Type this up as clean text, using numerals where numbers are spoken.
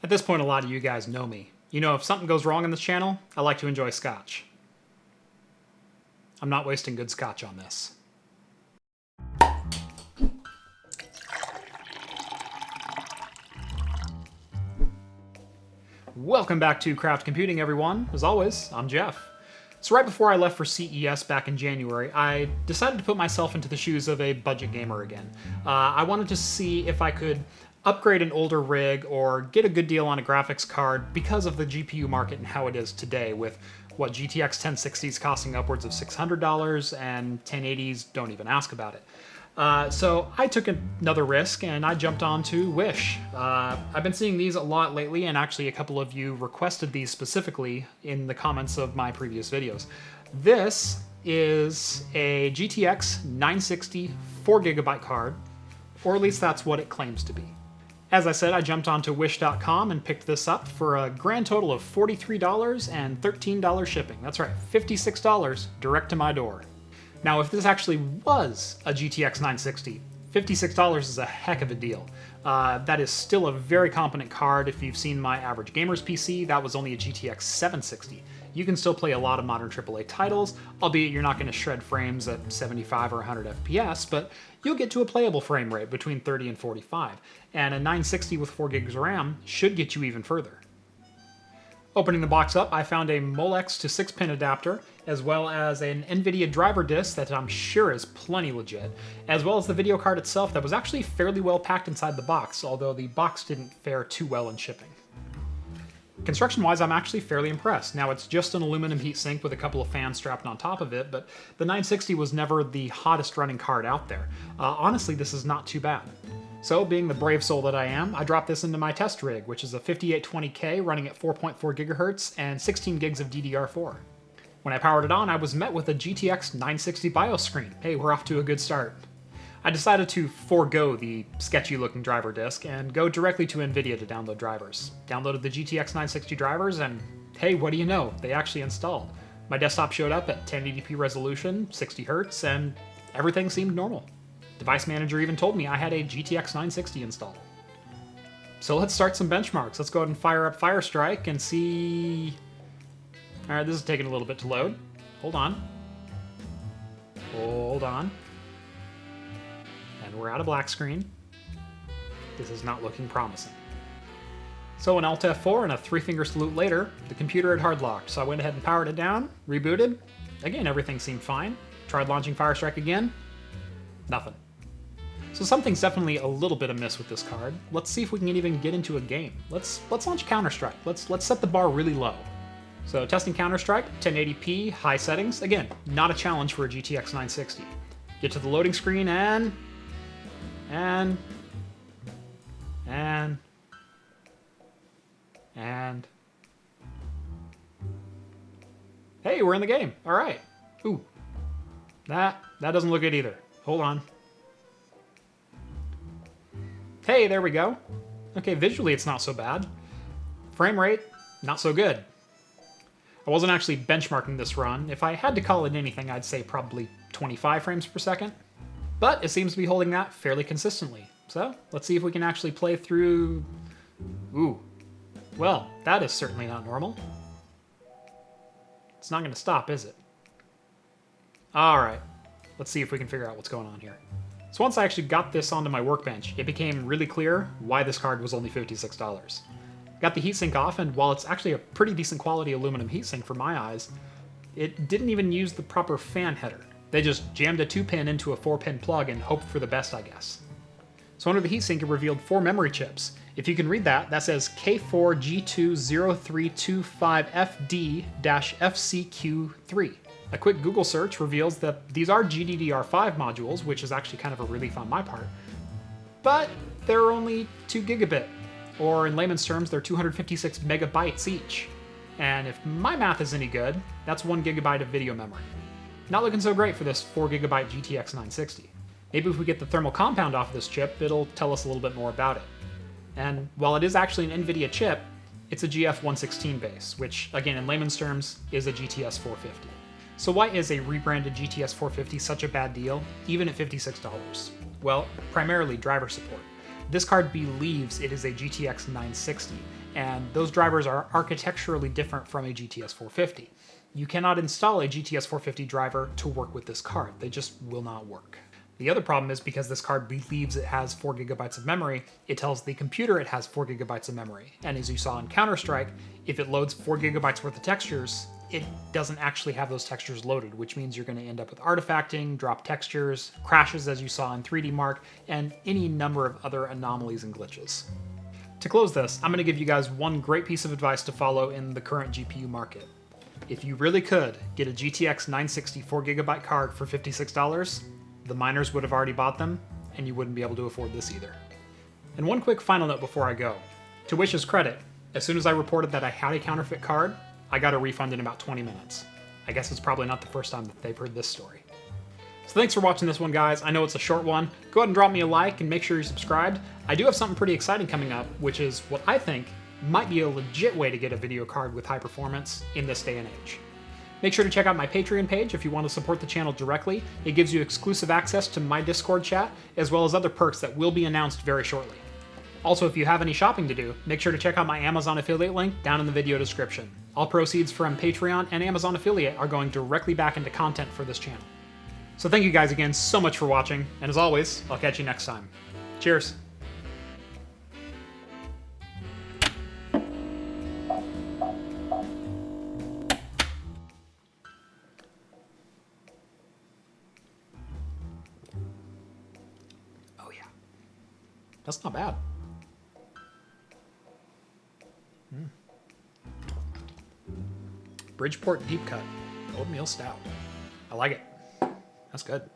At this point, a lot of you guys know me. You know, if something goes wrong on this channel, I like to enjoy scotch. I'm not wasting good scotch on this. Welcome back to Craft Computing, everyone. As always, I'm Jeff. So right before I left for CES back in January, I decided to put myself into the shoes of a budget gamer again. I wanted to see if I could upgrade an older rig or get a good deal on a graphics card because of the GPU market and how it is today, with what GTX 1060s costing upwards of $600 and 1080s don't even ask about it. So I took another risk and I jumped on to Wish. I've been seeing these a lot lately, and actually a couple of you requested these specifically in the comments of my previous videos. This is a GTX 960 4GB card, or at least that's what it claims to be. As I said, I jumped onto wish.com and picked this up for a grand total of $43 and $13 shipping. That's right, $56 direct to my door. Now, if this actually was a GTX 960, $56 is a heck of a deal. That is still a very competent card. If you've seen my average gamer's PC, that was only a GTX 760. You can still play a lot of modern AAA titles, albeit you're not going to shred frames at 75 or 100 FPS, but you'll get to a playable frame rate between 30 and 45, and a 960 with 4 gigs of RAM should get you even further. Opening the box up, I found a Molex to 6-pin adapter, as well as an nVidia driver disc that I'm sure is plenty legit, as well as the video card itself that was actually fairly well packed inside the box, although the box didn't fare too well in shipping. Construction-wise, I'm actually fairly impressed. Now, it's just an aluminum heatsink with a couple of fans strapped on top of it, but the 960 was never the hottest running card out there. Honestly, this is not too bad. So, being the brave soul that I am, I dropped this into my test rig, which is a 5820K running at 4.4 GHz and 16 gigs of DDR4. When I powered it on, I was met with a GTX 960 BIOS screen. Hey, we're off to a good start. I decided to forego the sketchy-looking driver disk and go directly to nVidia to download drivers. Downloaded the GTX 960 drivers, and hey, what do you know? They actually installed. My desktop showed up at 1080p resolution, 60 Hz, and everything seemed normal. Device Manager even told me I had a GTX 960 installed. So let's start some benchmarks. Let's go ahead and fire up Firestrike and see... Alright, this is taking a little bit to load. Hold on. Hold on. And we're out of black screen. This is not looking promising. So an Alt F4 and a 3-finger salute later, the computer had hard locked, so I went ahead and powered it down, rebooted. Again, everything seemed fine. Tried launching Firestrike again. Nothing. So something's definitely a little bit amiss with this card. Let's see if we can even get into a game. Let's launch Counter-Strike. Let's set the bar really low. So testing Counter-Strike, 1080p, high settings. Again, not a challenge for a GTX 960. Get to the loading screen and... Hey, we're in the game. All right. Ooh. That doesn't look good either. Hold on. Hey, there we go. Okay, visually it's not so bad. Frame rate, not so good. I wasn't actually benchmarking this run. If I had to call it anything, I'd say probably 25 frames per second. But it seems to be holding that fairly consistently. So, let's see if we can actually play through... Ooh. Well, that is certainly not normal. It's not going to stop, is it? Alright. Let's see if we can figure out what's going on here. So once I actually got this onto my workbench, it became really clear why this card was only $56. Got the heatsink off, and while it's actually a pretty decent quality aluminum heatsink for my eyes, it didn't even use the proper fan header. They just jammed a 2-pin into a 4-pin plug and hoped for the best, I guess. So under the heatsink, it revealed 4 memory chips. If you can read that, that says K4G20325FD-FCQ3. A quick Google search reveals that these are GDDR5 modules, which is actually kind of a relief on my part. But they're only 2 gigabit, or in layman's terms, they're 256 megabytes each. And if my math is any good, that's 1 gigabyte of video memory. Not looking so great for this 4 gigabyte GTX 960. Maybe if we get the thermal compound off this chip, it'll tell us a little bit more about it. And while it is actually an nVidia chip, it's a GF116 base, which, again, in layman's terms, is a GTS 450. So why is a rebranded GTS 450 such a bad deal, even at $56? Well, primarily driver support. This card believes it is a GTX 960, and those drivers are architecturally different from a GTX 450. You cannot install a GTX 450 driver to work with this card. They just will not work. The other problem is because this card believes it has 4 gigabytes of memory, it tells the computer it has 4 gigabytes of memory. And as you saw in Counter-Strike, if it loads 4 gigabytes worth of textures, it doesn't actually have those textures loaded, which means you're going to end up with artifacting, drop textures, crashes as you saw in 3D Mark, and any number of other anomalies and glitches. To close this, I'm going to give you guys one great piece of advice to follow in the current GPU market. If you really could get a GTX 960 4GB card for $56, the miners would have already bought them, and you wouldn't be able to afford this either. And one quick final note before I go. To Wish's credit, as soon as I reported that I had a counterfeit card, I got a refund in about 20 minutes. I guess it's probably not the first time that they've heard this story. So thanks for watching this one, guys. I know it's a short one. Go ahead and drop me a like and make sure you're subscribed. I do have something pretty exciting coming up, which is what I think might be a legit way to get a video card with high performance in this day and age. Make sure to check out my Patreon page if you want to support the channel directly. It gives you exclusive access to my Discord chat, as well as other perks that will be announced very shortly. Also, if you have any shopping to do, make sure to check out my Amazon affiliate link down in the video description. All proceeds from Patreon and Amazon affiliate are going directly back into content for this channel. So thank you guys again so much for watching, and as always, I'll catch you next time. Cheers! That's not bad. Bridgeport Deep Cut Oatmeal Stout. I like it. That's good.